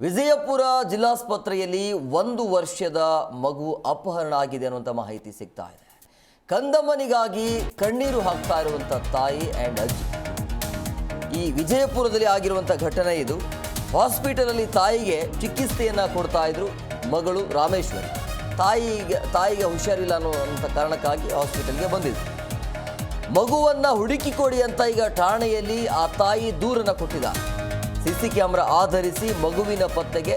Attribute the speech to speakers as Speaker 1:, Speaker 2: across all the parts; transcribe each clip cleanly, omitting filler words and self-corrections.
Speaker 1: ವಿಜಯಪುರ ಜಿಲ್ಲಾಸ್ಪತ್ರೆಯಲ್ಲಿ 1 ವರ್ಷದ ಮಗು ಅಪಹರಣ ಆಗಿದೆ ಅನ್ನುವಂಥ ಮಾಹಿತಿ ಸಿಗ್ತಾ ಇದೆ. ಕಂದಮ್ಮನಿಗಾಗಿ ಕಣ್ಣೀರು ಹಾಕ್ತಾ ಇರುವಂಥ ತಾಯಿ ಆ್ಯಂಡ್ ಅಜ್ಜಿ. ಈ ವಿಜಯಪುರದಲ್ಲಿ ಆಗಿರುವಂಥ ಘಟನೆ ಇದು. ಹಾಸ್ಪಿಟಲಲ್ಲಿ ತಾಯಿಗೆ ಚಿಕಿತ್ಸೆಯನ್ನು ಕೊಡ್ತಾ ಇದ್ರು ಮಗಳು ರಾಮೇಶ್ವರಿ. ತಾಯಿಗೆ ಹುಷಾರಿಲ್ಲ ಅನ್ನುವಂಥ ಕಾರಣಕ್ಕಾಗಿ ಹಾಸ್ಪಿಟಲ್ಗೆ ಬಂದಿದ್ರು. ಮಗುವನ್ನು ಹುಡುಕಿ ಕೊಡಿ ಅಂತ ಈಗ ಠಾಣೆಯಲ್ಲಿ ಆ ತಾಯಿ ದೂರನ್ನು ಕೊಟ್ಟಿದ್ದಾರೆ. ಸಿಸಿ ಕ್ಯಾಮೆರಾ ಆಧರಿಸಿ ಮಗುವಿನ ಪತ್ತೆಗೆ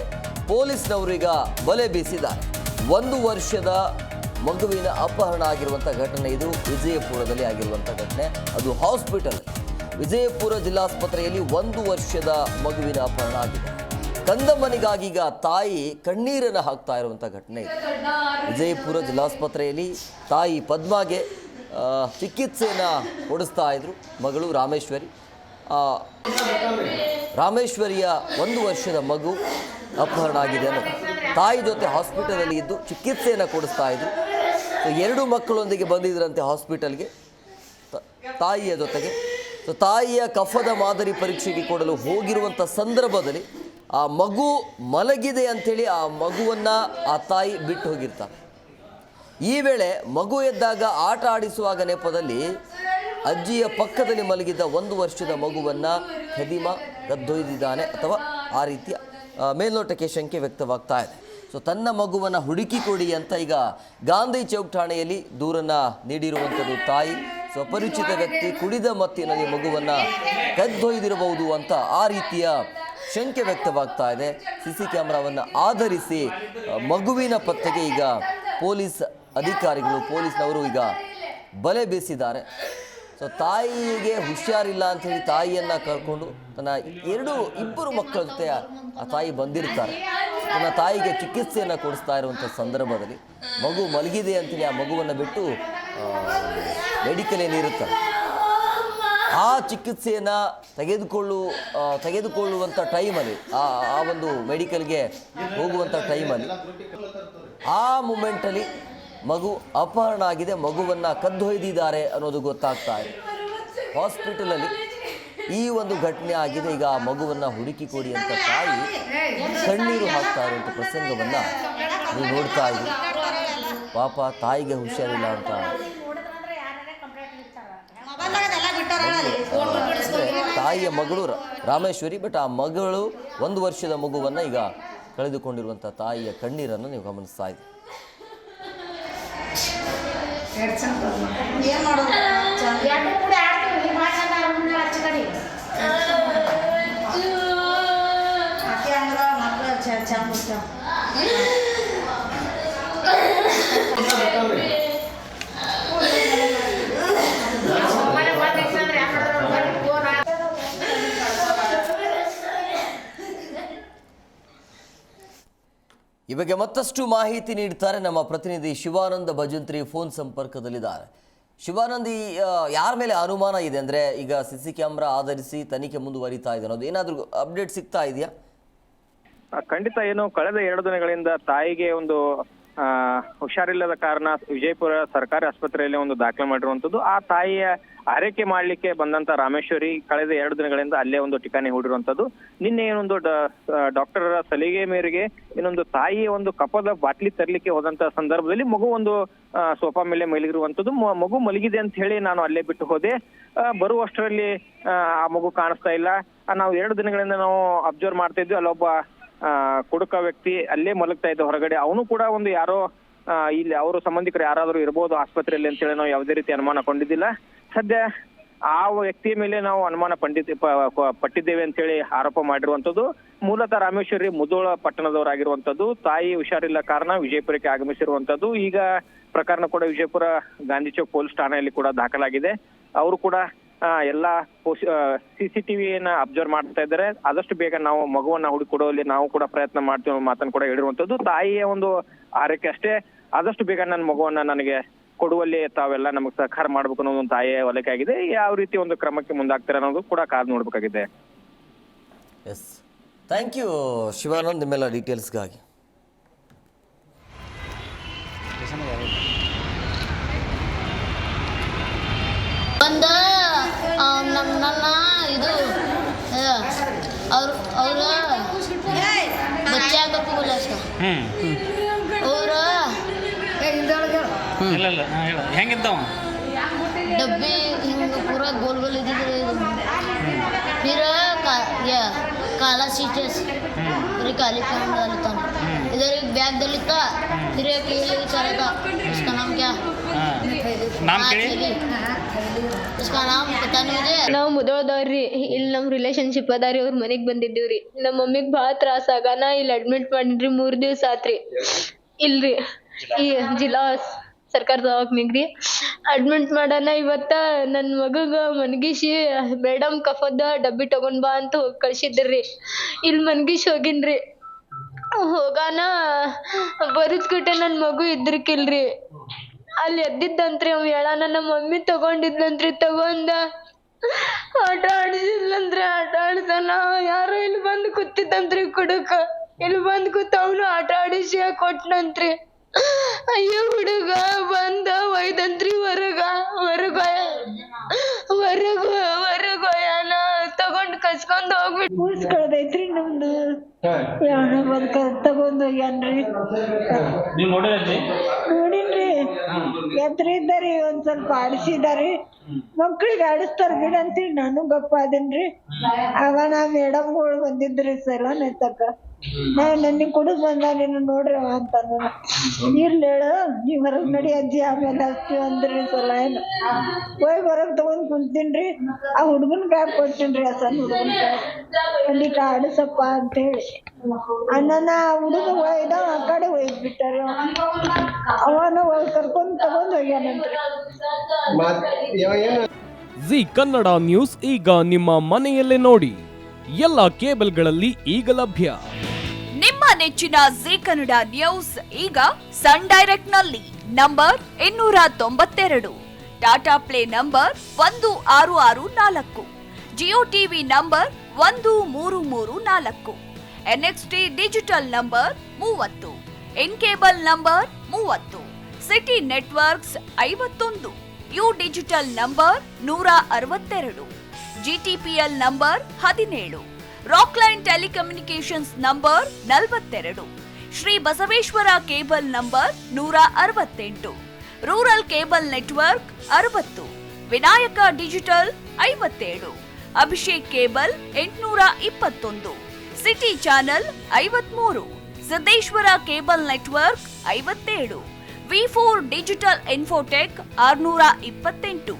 Speaker 1: ಪೊಲೀಸ್ನವರು ಈಗ ಬಲೆ ಬೀಸಿದ್ದಾರೆ. 1 ವರ್ಷದ ಮಗುವಿನ ಅಪಹರಣ ಆಗಿರುವಂಥ ಘಟನೆ ಇದು. ವಿಜಯಪುರದಲ್ಲಿ ಆಗಿರುವಂಥ ಘಟನೆ, ಅದು ಹಾಸ್ಪಿಟಲ್ ವಿಜಯಪುರ ಜಿಲ್ಲಾಸ್ಪತ್ರೆಯಲ್ಲಿ 1 ವರ್ಷದ ಮಗುವಿನ ಅಪಹರಣ ಆಗಿದೆ. ಕಂದಮ್ಮನಿಗಾಗಿ ಈಗ ತಾಯಿ ಕಣ್ಣೀರನ್ನು ಹಾಕ್ತಾ ಇರುವಂಥ ಘಟನೆ ಇದೆ. ವಿಜಯಪುರ ಜಿಲ್ಲಾಸ್ಪತ್ರೆಯಲ್ಲಿ ತಾಯಿ ಪದ್ಮಾಗೆ ಚಿಕಿತ್ಸೆಯನ್ನು ಕೊಡಿಸ್ತಾ ಇದ್ರು ಮಗಳು ರಾಮೇಶ್ವರಿ. ರಾಮೇಶ್ವರಿಯ 1 ವರ್ಷದ ಮಗು ಅಪಹರಣ ಆಗಿದೆ ಅನ್ನೋದು. ತಾಯಿ ಜೊತೆ ಹಾಸ್ಪಿಟಲಲ್ಲಿ ಇದ್ದು ಚಿಕಿತ್ಸೆಯನ್ನು ಕೊಡಿಸ್ತಾ ಇದ್ರು. ಸೊ 2 ಮಕ್ಕಳೊಂದಿಗೆ ಬಂದಿದ್ದರಂತೆ ಹಾಸ್ಪಿಟಲ್ಗೆ ತಾಯಿಯ ಜೊತೆಗೆ. ಸೊ ತಾಯಿಯ ಕಫದ ಮಾದರಿ ಪರೀಕ್ಷೆಗೆ ಕೊಡಲು ಹೋಗಿರುವಂಥ ಸಂದರ್ಭದಲ್ಲಿ ಆ ಮಗು ಮಲಗಿದೆ ಅಂಥೇಳಿ ಆ ಮಗುವನ್ನು ಆ ತಾಯಿ ಬಿಟ್ಟು ಹೋಗಿರ್ತಾರೆ. ಈ ವೇಳೆ ಮಗು ಎದ್ದಾಗ ಆಟ ಆಡಿಸುವಾಗ ನೆಪದಲ್ಲಿ ಅಜ್ಜಿಯ ಪಕ್ಕದಲ್ಲಿ ಮಲಗಿದ್ದ 1 ವರ್ಷದ ಮಗುವನ್ನು ಖದೀಮ ಕದ್ದೊಯ್ದಿದ್ದಾನೆ ಅಥವಾ ಆ ರೀತಿಯ ಮೇಲ್ನೋಟಕ್ಕೆ ಶಂಕೆ ವ್ಯಕ್ತವಾಗ್ತಾ ಇದೆ. ಸೊ ತನ್ನ ಮಗುವನ್ನು ಹುಡುಕಿ ಕೊಡಿ ಅಂತ ಈಗ ಗಾಂಧಿ ಚೌಕ್ ಠಾಣೆಯಲ್ಲಿ ದೂರನ್ನು ನೀಡಿರುವಂಥದ್ದು ತಾಯಿ. ಸೊ ಅಪರಿಚಿತ ವ್ಯಕ್ತಿ ಕುಡಿದ ಮತ್ತಿನಲ್ಲಿ ಮಗುವನ್ನು ಕದ್ದೊಯ್ದಿರಬಹುದು ಅಂತ ಆ ರೀತಿಯ ಶಂಕೆ ವ್ಯಕ್ತವಾಗ್ತಾ ಇದೆ. ಸಿಸಿ ಕ್ಯಾಮ್ರಾವನ್ನು ಆಧರಿಸಿ ಮಗುವಿನ ಪತ್ತೆಗೆ ಈಗ ಪೊಲೀಸ್ ಅಧಿಕಾರಿಗಳು, ಪೊಲೀಸ್ನವರು ಈಗ ಬಲೆ ಬೀಸಿದ್ದಾರೆ. ಸೊ ತಾಯಿಗೆ ಹುಷಾರಿಲ್ಲ ಅಂಥೇಳಿ ತಾಯಿಯನ್ನು ಕರ್ಕೊಂಡು ತನ್ನ ಇಬ್ಬರು ಮಕ್ಕಳ ಜೊತೆ ಆ ತಾಯಿ ಬಂದಿರ್ತಾರೆ. ತನ್ನ ತಾಯಿಗೆ ಚಿಕಿತ್ಸೆಯನ್ನು ಕೊಡಿಸ್ತಾ ಇರುವಂಥ ಸಂದರ್ಭದಲ್ಲಿ ಮಗು ಮಲಗಿದೆ ಅಂಥೇಳಿ ಆ ಮಗುವನ್ನು ಬಿಟ್ಟು ಮೆಡಿಕಲ್ ಏನಿರುತ್ತಾರೆ ಆ ಚಿಕಿತ್ಸೆಯನ್ನು ತೆಗೆದುಕೊಳ್ಳುವಂಥ ಟೈಮಲ್ಲಿ ಆ ಒಂದು ಮೆಡಿಕಲ್ಗೆ ಹೋಗುವಂಥ ಟೈಮಲ್ಲಿ ಆ ಮೂಮೆಂಟಲ್ಲಿ ಮಗು ಅಪಹರಣ ಆಗಿದೆ, ಮಗುವನ್ನು ಕದ್ದೊಯ್ದಿದ್ದಾರೆ ಅನ್ನೋದು ಗೊತ್ತಾಗ್ತಾ ಇದೆ. ಹಾಸ್ಪಿಟಲಲ್ಲಿ ಈ ಒಂದು ಘಟನೆ ಆಗಿದೆ. ಈಗ ಆ ಮಗುವನ್ನು ಹುಡುಕಿ ಕೊಡಿ ಅಂತ ತಾಯಿ ಕಣ್ಣೀರು ಹಾಕ್ತಾ ಇರುವಂಥ ಪ್ರಸಂಗವನ್ನು ನೀವು ನೋಡ್ತಾ ಇದ್ದೀವಿ. ಪಾಪ ತಾಯಿಗೆ ಹುಷಾರಿಲ್ಲ ಅಂತ ತಾಯಿಯ ಮಗಳು ರಾಮೇಶ್ವರಿ. ಬಟ್ ಆ ಮಗಳು 1 ವರ್ಷದ ಮಗುವನ್ನು ಈಗ ಕಳೆದುಕೊಂಡಿರುವಂಥ ತಾಯಿಯ ಕಣ್ಣೀರನ್ನು ನೀವು ಗಮನಿಸ್ತಾ ಇದ್ದೀವಿ. ಈ ಬಗ್ಗೆ ಮತ್ತಷ್ಟು ಮಾಹಿತಿ ನೀಡ್ತಾರೆ ನಮ್ಮ ಪ್ರತಿನಿಧಿ ಶಿವಾನಂದ ಭಜಂತ್ರಿ ಫೋನ್ ಸಂಪರ್ಕದಲ್ಲಿದ್ದಾರೆ. ಶಿವಾನಂದ್, ಯಾರ ಮೇಲೆ ಅನುಮಾನ ಇದೆ ಅಂದರೆ ಈಗ ಸಿಸಿ ಕ್ಯಾಮ್ರಾ ಆಧರಿಸಿ ತನಿಖೆ ಮುಂದುವರಿತಾ ಇದೆ ಅನ್ನೋದು ಏನಾದರೂ ಅಪ್ಡೇಟ್ ಸಿಗ್ತಾ ಇದೆಯಾ?
Speaker 2: ಖಂಡಿತ. ಏನು ಕಳೆದ 2 ದಿನಗಳಿಂದ ತಾಯಿಗೆ ಒಂದು ಹುಷಾರಿಲ್ಲದ ಕಾರಣ ವಿಜಯಪುರ ಸರ್ಕಾರಿ ಆಸ್ಪತ್ರೆಯಲ್ಲಿ ಒಂದು ದಾಖಲೆ ಮಾಡಿರುವಂತದ್ದು. ಆ ತಾಯಿಯ ಆರೈಕೆ ಮಾಡ್ಲಿಕ್ಕೆ ಬಂದಂತ ರಾಮೇಶ್ವರಿ ಕಳೆದ 2 ದಿನಗಳಿಂದ ಅಲ್ಲೇ ಒಂದು ಠಿಕಾಣಿ ಹೂಡಿರುವಂತದ್ದು. ನಿನ್ನೆ ಏನೊಂದು ಡಾಕ್ಟರ್ ಸಲಿಗೆ ಮೇರೆಗೆ ಇನ್ನೊಂದು ತಾಯಿಯ ಒಂದು ಕಫದ ಬಾಟ್ಲಿ ತರಲಿಕ್ಕೆ ಹೋದಂತ ಸಂದರ್ಭದಲ್ಲಿ ಮಗು ಒಂದು ಸೋಫಾ ಮೇಲೆ ಮಲಗಿರುವಂತದ್ದು. ಮಗು ಮಲಗಿದೆ ಅಂತ ಹೇಳಿ ನಾನು ಅಲ್ಲೇ ಬಿಟ್ಟು ಹೋದೆ. ಬರುವಷ್ಟರಲ್ಲಿ ಆ ಮಗು ಕಾಣಿಸ್ತಾ ಇಲ್ಲ. ನಾವು 2 ದಿನಗಳಿಂದ ನಾವು ಅಬ್ಸರ್ವ್ ಮಾಡ್ತಾ ಇದ್ವಿ. ಅಲ್ಲೊಬ್ಬ ಕುಡುಕ ವ್ಯಕ್ತಿ ಅಲ್ಲೇ ಮಲಗ್ತಾ ಇದ್ದ ಹೊರಗಡೆ. ಅವನು ಕೂಡ ಒಂದು ಯಾರೋ ಇಲ್ಲಿ ಅವರು ಸಂಬಂಧಿಕರು ಯಾರಾದರೂ ಇರ್ಬೋದು ಆಸ್ಪತ್ರೆಯಲ್ಲಿ ಅಂತೇಳಿ ನಾವು ಯಾವುದೇ ರೀತಿ ಅನುಮಾನ ಕೊಂಡಿದ್ದಿಲ್ಲ. ಸದ್ಯ ಆ ವ್ಯಕ್ತಿಯ ಮೇಲೆ ನಾವು ಅನುಮಾನ ಪಟ್ಟಿದ್ದೇವೆ ಅಂತ ಹೇಳಿ ಆರೋಪ ಮಾಡಿರುವಂತದ್ದು. ಮೂಲತಃ ರಾಮೇಶ್ವರಿ ಮುಧೋಳ ಪಟ್ಟಣದವರಾಗಿರುವಂತದ್ದು. ತಾಯಿ ಹುಷಾರಿಲ್ಲ ಕಾರಣ ವಿಜಯಪುರಕ್ಕೆ ಆಗಮಿಸಿರುವಂತದ್ದು. ಈಗ ಪ್ರಕರಣ ಕೂಡ ವಿಜಯಪುರ ಗಾಂಧಿ ಚೌಕ್ ಪೊಲೀಸ್ ಠಾಣೆಯಲ್ಲಿ ಕೂಡ ದಾಖಲಾಗಿದೆ. ಅವರು ಕೂಡ ಎಲ್ಲಾ CCTVಯನ್ನ ಅಬ್ಸರ್ವ್ ಮಾಡ್ತಾ ಇದ್ದಾರೆ. ಆದಷ್ಟು ಬೇಗ ನಾವು ಮಗುವನ್ನ ಹುಡುಕೊಡುವಲ್ಲಿ ನಾವು ಕೂಡ ಪ್ರಯತ್ನ ಮಾಡ್ತೀವಿ ಮಾತನ್ನು ಕೂಡ ಹೇಳಿರುವಂತದ್ದು. ತಾಯಿಯ ಒಂದು ಆರೈಕೆ ಅಷ್ಟೇ. ಆದಷ್ಟು ಬೇಗ ನನ್ನ ಮಗುವನ್ನ ನನಗೆ ಕೊಡುವಲ್ಲಿ ತಾವೆಲ್ಲ ನಮಗೆ ಸಹಕಾರ ಮಾಡ್ಬೇಕು ಅನ್ನೋದು ಒಂದು ತಾಯಿಯ ಒಲಕೆ ಆಗಿದೆ. ಯಾವ ರೀತಿ ಒಂದು ಕ್ರಮಕ್ಕೆ ಮುಂದಾಗ್ತಾರೆ ಅನ್ನೋದು ಕೂಡ ಕಾದು ನೋಡ್ಬೇಕಾಗಿದೆ.
Speaker 1: ಎಸ್, ಥ್ಯಾಂಕ್ ಯು ಶಿವಾನಂದ್ ನಿಮ್ಮೆಲ್ಲ ಡೀಟೇಲ್ಸ್ಗಾಗಿ.
Speaker 3: ಒಂದು ನನ್ನ ಇದು ಅವರು ಅವರು
Speaker 4: ಇಲ್ಲ ಹೇಳ ಹೆಂಗಿದ್ದವ
Speaker 3: ಡಬ್ಬಿ ಹಿಂಗೆ ಪೂರಾ ಗೋಲ್ ಗೋಲ್ ಇದ್ದಿದ್ರಿ फिर काला सीटेस फिर काली पैंट डाली था इधर एक बैग डाली था फिर एक ये चला था उसका नाम क्या
Speaker 4: नाम क्या
Speaker 3: उसका नाम पता नहीं मुझे
Speaker 5: ನಾವು ಮುದೋಳದವ್ರಿ ಇಲ್ಲಿ ನಮ್ಮ ರಿಲೇಶನ್ಶಿಪ್ ಅದಾರಿ ಅವ್ರ ಮನೆಗೆ ಬಂದಿದ್ದೀವ್ರಿ ನಮ್ಮ ಮಮ್ಮಿಗೆ ಭಾಳ ತ್ರಾಸ ಆಗಾನ ಇಲ್ಲಿ ಅಡ್ಮಿಟ್ ಮಾಡಿದ್ರಿ 3 ದಿವಸ ಆತ್ರಿ ಇಲ್ರಿ ಈ ಜಿಲ್ಲಾ ಸರ್ಕಾರ ದವಾಖಾನಿಗ್ರಿ ಅಡ್ಮಿಟ್ ಮಾಡಾನ ಇವತ್ತ ನನ್ನ ಮಗಗ ಮನ್ಗಿಸಿ ಮೇಡಮ್ ಕಫದ ಡಬ್ಬಿ ತಗೊಂಡ್ ಬಾ ಅಂತ ಹೋಗಿ ಕಳ್ಸಿದ್ರಿ ಇಲ್ಲಿ ಮನ್ಗಿಸಿ ಹೋಗಿನ್ರಿ ಹೋಗಾನ ಬರಿಸ್ಕೊಟ್ಟೆ ನನ್ನ ಮಗು ಇದ್ರಕಿಲ್ರಿ ಅಲ್ಲಿ ಎದ್ದಿದ್ದಂತ್ರಿ ಅವ್ ಹೇಳಾನ ನಮ್ಮ ಮಮ್ಮಿ ತಗೊಂಡಿದ್ಲಂತ್ರಿ ತಗೊಂಡ ಆಟ ಆಡಿಸಿದ್ಲಂತ್ರಿ ಆಟ ಆಡ್ಸನ ಯಾರೋ ಇಲ್ಲಿ ಬಂದು ಕೂತಿದ್ದಂತ್ರಿ ಕುಡುಕ ಇಲ್ಲಿ ಬಂದು ಕೂತ ಅವನು ಆಟ ಆಡಿಸಿ ಕೊಟ್ನಂತ್ರಿ ಅಯ್ಯೋ ಹುಡುಗ ಬಂದ ಒಯ್ದಂತ್ರಿ ಹೊರಗೋಯಾನ ತಗೊಂಡ್ ಕಸ್ಕೊಂಡ್ ಹೋಗ್ಬಿಟ್ಟು
Speaker 6: ಮುಗಿಸ್ಕೊಳ್ದೈತ್ರಿ ನಮ್ದು ಯಾವನ ಬಂದ್ ತಗೊಂಡ್ ಹೋಗ್ಯಾನ್ರಿ ನೋಡಿನ್ರಿ ಎತ್ರ ಇದ್ದಾರಿ ಒಂದ್ ಸ್ವಲ್ಪ ಆಡಿಸಿದಾರಿ ಮಕ್ಳಿಗೆ ಆಡಿಸ್ತಾರ ಬಿಡ ಅಂತೇಳಿ ನಾನು ಗಪ್ಪ ಅದೇನ್ರಿ ಆಗ ನಾ ಮೇಡಮ್ಗಳು ಬಂದಿದ್ರಿ ಸಲನ್ ಎತ್ತಕ್ಕ ನನಗೆ ಕುಡಿದ್ ಬಂದ ನೀನು ನೋಡ್ರಿ ಅಂತ ಇರ್ಲೇಳು ನೀವ್ ಹೊರಗ್ ನಡಿ ಅಜ್ಜಿ ಆಮೇಲೆ ಹಚ್ತೀವಿ ಅಂದ್ರಿ ಸಲ ಏನು ಹೋಗಿ ಹೊರಗ್ ತಗೊಂಡ್ ಕುಂತೀನ್ರಿ ಆ ಹುಡುಗನ್ ಕಾಯಿ ಕೊಡ್ತೀನ್ರಿ ಆ ಸಣ್ಣ ಹುಡುಗನ್ ಕಾಯಿ ಖಂಡಿತ ಆಡಿಸಪ್ಪ ಅಂತೇಳಿ ಅಣ್ಣನ ಹುಡುಗ ಒಯ್ದ ಆ ಕಡೆ ಒಯ್ದ್ ಬಿಟ್ಟಾರಿ ಅವನು ಕರ್ಕೊಂಡ್ ತಗೊಂಡ್ ಹೋಗ್ಯಾನಂತ್ರಿ
Speaker 7: ಜಿ ಕನ್ನಡ ನ್ಯೂಸ್ ಈಗ ನಿಮ್ಮ ಮನೆಯಲ್ಲೇ ನೋಡಿ ಎಲ್ಲ ಕೇಬಲ್ಗಳಲ್ಲಿ ಈಗ ಲಭ್ಯ.
Speaker 8: ನಿಮ್ಮ ನೆಚ್ಚಿನ ಜಿ ಕನ್ನಡ ನ್ಯೂಸ್ ಈಗ ಸನ್ ಡೈರೆಕ್ಟ್ ನಲ್ಲಿ number 292, Tata play number 1664, Jio TV number 1334, NXT digital number 30, in cable number 30, city networks 51, U digital number 162, GTPL number 17, Rockline telecommunications number 42, Shri Basaveshwara cable number 168, rural cable network 60, Vinayaka digital 57, Abhishek cable 821, city channel 53, Siddeshwara cable network 57, ವಿ4 digital infotech 628,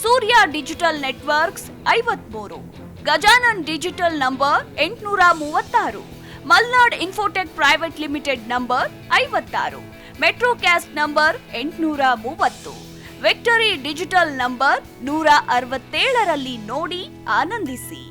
Speaker 8: Surya digital networks 53, Gajanan digital number 836, Malnad infotech private limited number 56, Metrocast number 830, victory digital number 167ರಲ್ಲಿ ನೋಡಿ ಆನಂದಿಸಿ.